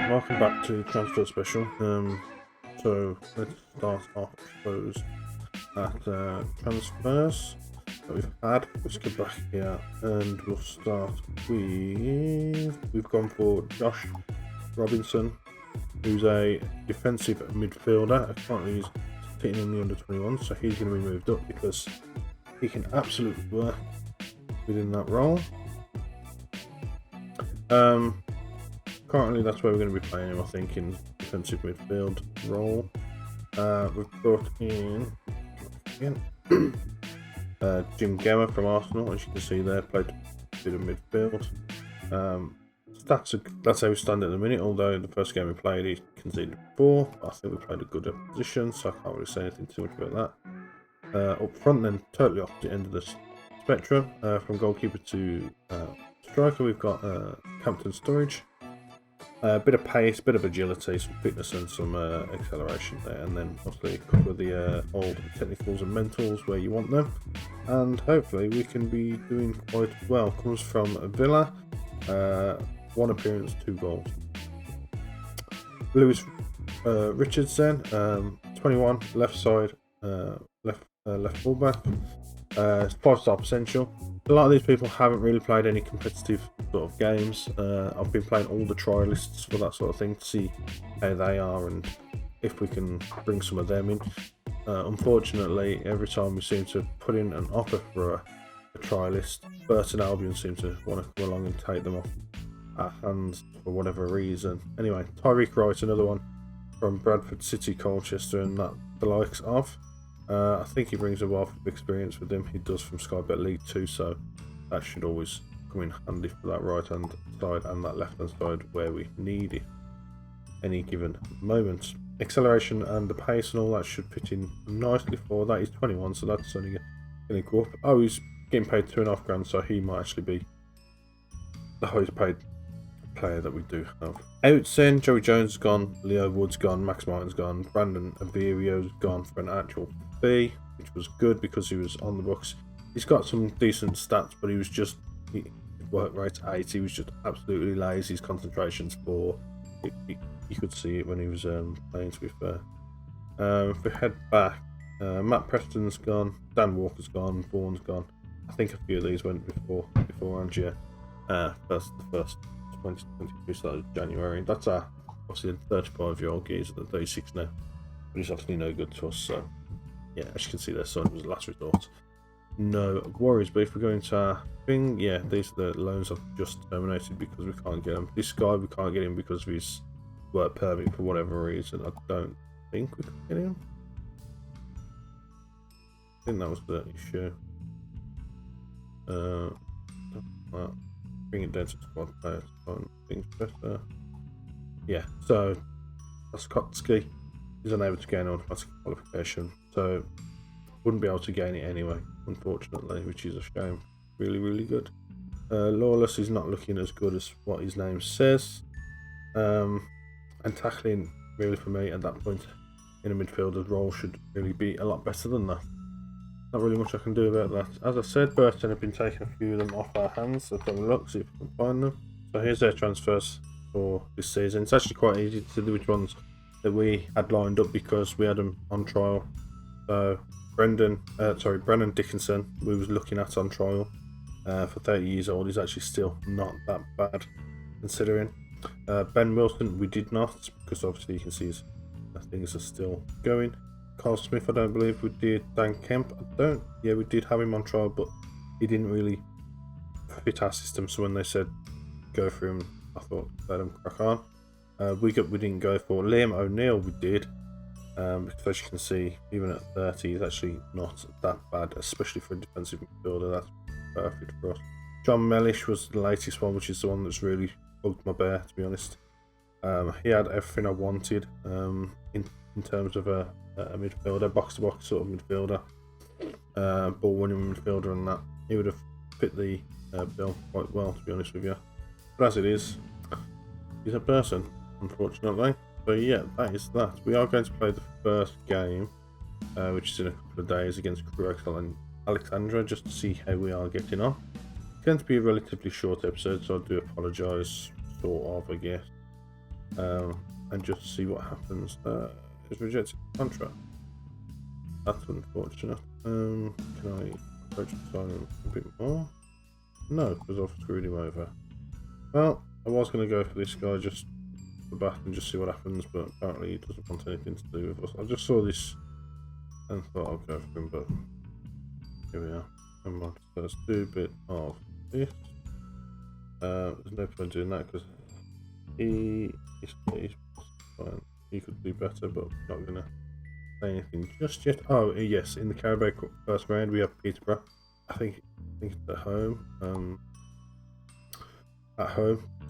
Welcome back to Transfer Special. So let's start off, I suppose, at transfers that we've had. Let's go back here and we'll start with, we've gone for Josh Robinson, who's a defensive midfielder. Currently he's sitting in the under 21, so he's going to be moved up because he can absolutely work within that role. Currently that's where we're going to be playing him, I think, in defensive midfield role. We've brought in Jim Gemma from Arsenal, as you can see there, played a bit of midfield. That's how we stand at the minute, although in the first game we played he conceded 4. I think we played a good opposition, so I can't really say anything too much about that. Up front then, totally opposite end of the spectrum, from goalkeeper to striker, we've got Campton Sturridge. A bit of pace, bit of agility, some fitness and some acceleration there, and then obviously a couple of the old technicals and mentals where you want them, and hopefully we can be doing quite well. Comes from Villa, 1 appearance, 2 goals. Lewis Richardson, 21, left side, left fullback, 5-star potential. A lot of these people haven't really played any competitive sort of games. I've been playing all the trialists for that sort of thing to see how they are and if we can bring some of them in. Unfortunately, every time we seem to put in an offer for a trialist, Burton Albion seem to want to come along and take them off our hands for whatever reason. Anyway, Tyreek Wright, another one from Bradford City, Colchester, and that the likes of. I think he brings a wealth of experience with him. He does from Sky Bet League 2, so that should always come in handy for that right hand side and that left hand side where we need it any given moment. Acceleration and the pace and all that should fit in nicely for that. He's 21, so that's only going to go up. Oh, he's getting paid £2.5 grand, so he might actually be the highest paid player that we do have. Outs then, Joey Jones is gone, Leo Wood's gone, Max Martin's gone, Brandon Averio's gone for an actual fee, which was good because he was on the books. He's got some decent stats, but he was just, his work rate 8, he was just absolutely lazy, his concentration's poor. You could see it when he was playing, to be fair. If we head back, Matt Preston's gone, Dan Walker's gone, Vaughan's gone. I think a few of these went beforehand, yeah. The first 2022 started January. That's obviously a 35-year-old geezer at 36 now, but he's obviously no good to us. So yeah, as you can see, their son was the last resort. No worries. But if we're going to our thing, yeah, these are the loans I've just terminated because we can't get him. This guy we can't get him because of his work permit for whatever reason. I don't think we can get him. I think that was the issue. Bring it down to squad players on things better. Yeah, so Laskotsky is unable to gain automatic qualification, so wouldn't be able to gain it anyway, unfortunately, which is a shame. Really good. Lawless is not looking as good as what his name says, and tackling really for me at that point in a midfielder's role should really be a lot better than that. Not really much I can do about that. As I said, Burton have been taking a few of them off our hands. Let's have a look, see if we can find them. So here's their transfers for this season. It's actually quite easy to do which ones that we had lined up because we had them on trial. So Brendan Dickinson, we was looking at on trial for 30 years old. He's actually still not that bad considering. Ben Wilson, we did not, because obviously you can see his things are still going. Carl Smith, I don't believe we did. Dan Kemp, we did have him on trial, but he didn't really fit our system, so when they said go for him, I thought let him crack on. We didn't go for Liam O'Neill, we did, because as you can see, even at 30, he's actually not that bad, especially for a defensive midfielder. That's perfect for us. John Mellish was the latest one, which is the one that's really bugged my bear, to be honest. He had everything I wanted in terms of a midfielder, box-to-box sort of midfielder, ball-winning midfielder, and that. He would have fit the bill quite well, to be honest with you. But as it is, he's a person, unfortunately. So yeah, that is that. We are going to play the first game, which is in a couple of days, against Crew and Alexandra, just to see how we are getting on. going to be a relatively short episode, so I do apologise, sort of, I guess. And just see what happens. It's rejected contract. That's unfortunate. Can I approach the silent a bit more? No, because I've screwed him over. Well, I was going to go for this guy just for back and just see what happens, but apparently he doesn't want anything to do with us. I just saw this and thought I'll go for him, but here we are. Come on, so let's do a bit of this. There's no point doing that because he's fine. He could do better, but I'm not going to say anything just yet. Oh, yes, in the Carabao Cup first round we have Peterborough. I think it's at home.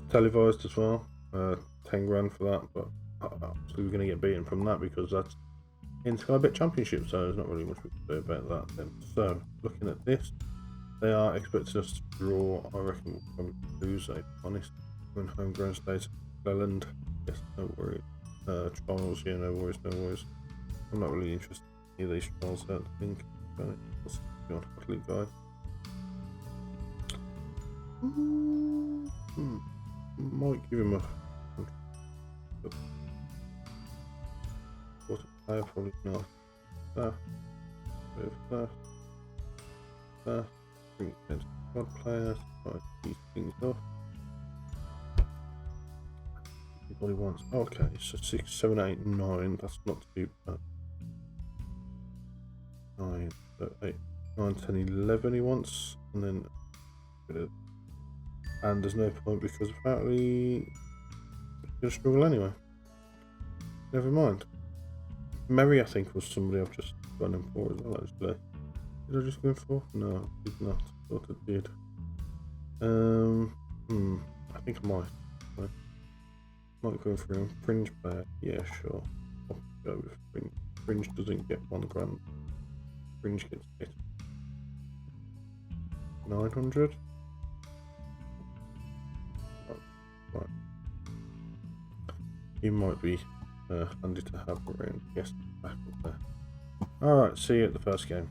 Televised as well. 10 grand for that, but obviously we're going to get beaten from that because that's in Sky Bet Championship, so there's not really much we can do about that then. So, looking at this, they are expecting us to draw. I reckon we'll probably lose, to be honest. We're in home ground state, Leland. Yes, no worries. Trials, yeah, no worries. I'm not really interested in any of these trials, I don't think. Let's be on Hot League guy. Might give him a water player, probably not. Bring it into squad players, try these things off. Everybody wants, okay, so 6, 7, 8, 9, that's not too bad. 9, so 8, 9, 10, 11 he wants, and then and there's no point because apparently he's going to struggle anyway. Never mind. Mary, I think, was somebody I've just gone in for as well, actually. Did I just go in for? No, I did not. I thought I did. I think I might. Might go for a fringe player. Yeah, sure. I'll go with fringe. Fringe doesn't get 1 grand. Fringe gets 8. 900. Right. He might be handy to have around. Yes, back up there. Alright, see you at the first game.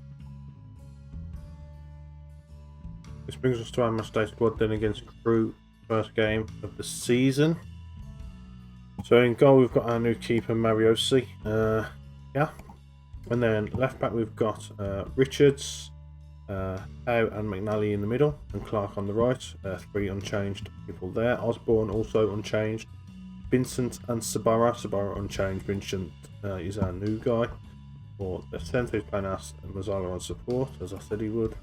This brings us to our match day squad then against Crew, first game of the season. So in goal we've got our new keeper Mariosi, yeah, and then left back we've got Richards, Howe and McNally in the middle, and Clark on the right. 3 unchanged people there. Osborne also unchanged. Vincent and Sabara unchanged. Vincent is our new guy. For the centre, he's playing us and Mazzala on support, as I said he would.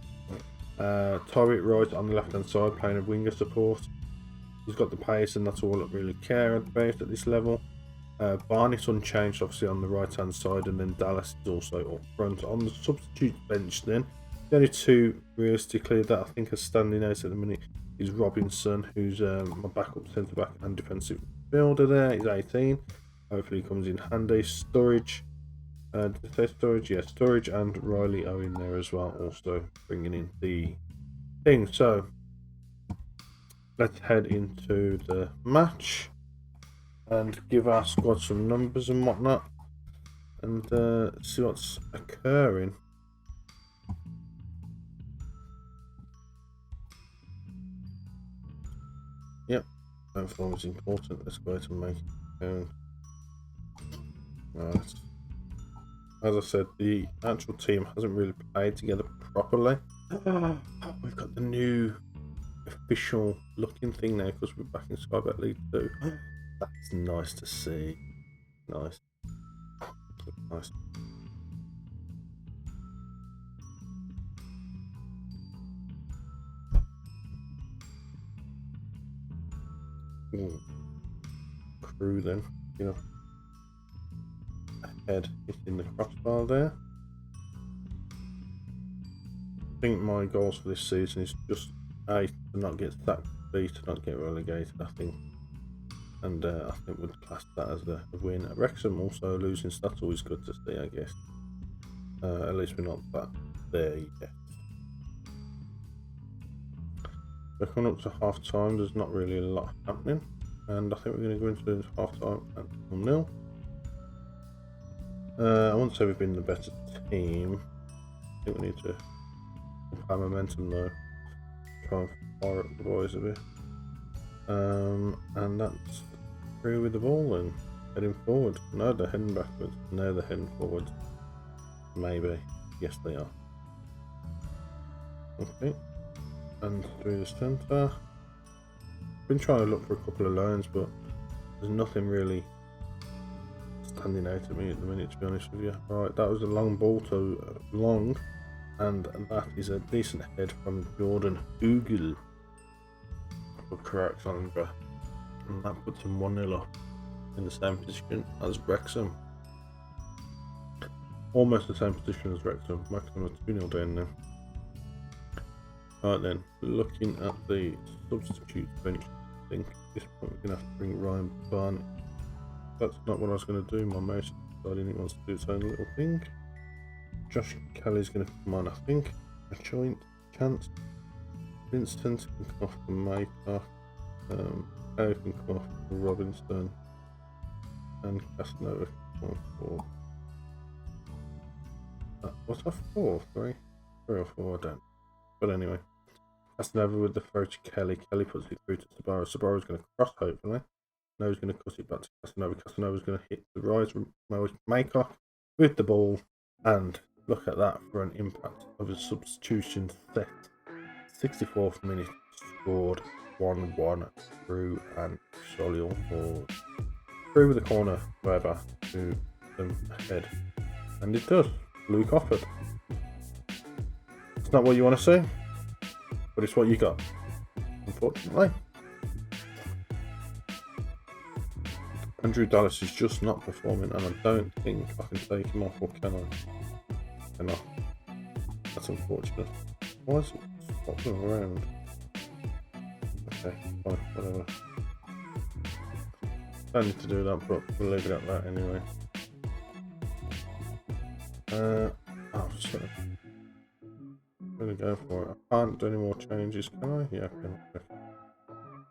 Torrit right on the left hand side, playing a winger support. He's got the pace, and that's all I really care about at this level. Barnett's unchanged, obviously, on the right hand side, and then Dallas is also up front. On the substitute bench, then, the only 2 realistically that I think are standing out at the minute is Robinson, who's my backup centre back and defensive midfielder there. He's 18. Hopefully, he comes in handy. Sturridge. Did I say Sturridge? Yeah, Sturridge and Riley are in there as well, also bringing in the thing. So, let's head into the match and give our squad some numbers and whatnot and see what's occurring. Yep, that form is important. Let's go ahead and make it count. Right. As I said, the actual team hasn't really played together properly. We've got the new official looking thing now because we're back in Sky Bet League 2. That's nice to see. Nice. Ooh. Crew then, you know. Head hitting the crossbar there. I think my goals for this season is just A, to not get sacked, B, to not get relegated, I think. And I think we'd class that as a win. Wrexham also losing, so that's always good to see, I guess. At least we're not that there yet. We're coming up to half time, there's not really a lot happening. And I think we're going to go into this half time at 0-0. I wouldn't say we've been the better team. I think we need to up our momentum though. try and fire up the boys a bit. And that's through with the ball and heading forward. No, they're heading backwards. No, they're heading forward. Maybe. Yes, they are. Okay. And through the centre. Been trying to look for a couple of lines, but there's nothing really standing out at me at the minute, to be honest with you. Right, that was a long ball to long, and that is a decent head from Jordan Ugel for correct Sandra, and that puts him 1-0 up in the same position as Wrexham. Almost the same position as Wrexham. Wrexham are 2-0 down now. Right then, looking at the substitute bench, I think at this point we're going to have to bring Ryan Barnett. That's not what I was going to do. My mouse decided it wants to do its own little thing. Josh Kelly's going to come on, I think. A joint chance. Vincent can come off for Maycock. Kelly can come off for Robinson. And Casanova can come off for... what's that for? 3 or 4, I don't know. But anyway. Casanova with the throw to Kelly. Kelly puts it through to Sabaro. Sabaro's going to cross, hopefully. No, he's going to cut it back to Casanova. Casanova's going to hit the rise from Maycock with the ball. And look at that for an impact of a substitution set. 64th minute, scored 1-1 through and Solihull forward. Through with the corner, however, to them ahead. And it does. Luke Offord. It's not what you want to see, but it's what you got, unfortunately. Andrew Dallas is just not performing, and I don't think I can take him off, or can I? Cannot. That's unfortunate. Why is it swapping around? Okay, fine, whatever. Don't need to do that, but we'll leave it at that anyway. Oh, sorry. I'm gonna go for it. I can't do any more changes, can I? Yeah, I can. Okay.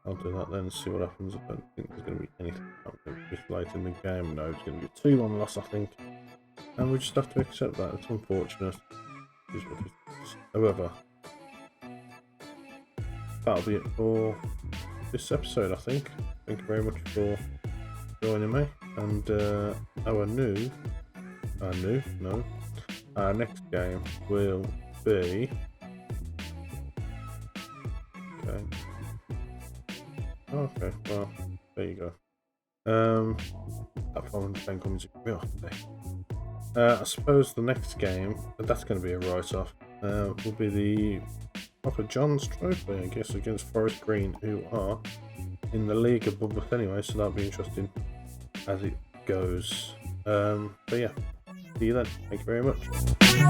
I'll do that then and see what happens. I don't think there's going to be anything happening this late in the game. No, it's going to be a 2-1 loss, I think. And we just have to accept that. It's unfortunate. It is what it is. However, that'll be it for this episode, I think. Thank you very much for joining me. And our next game will be... Okay, well, there you go. That problem comes to me off today. I suppose the next game, that's going to be a write-off, will be the Papa John's Trophy, I guess, against Forest Green, who are in the league above us anyway, so that'll be interesting as it goes. But yeah, see you then. Thank you very much.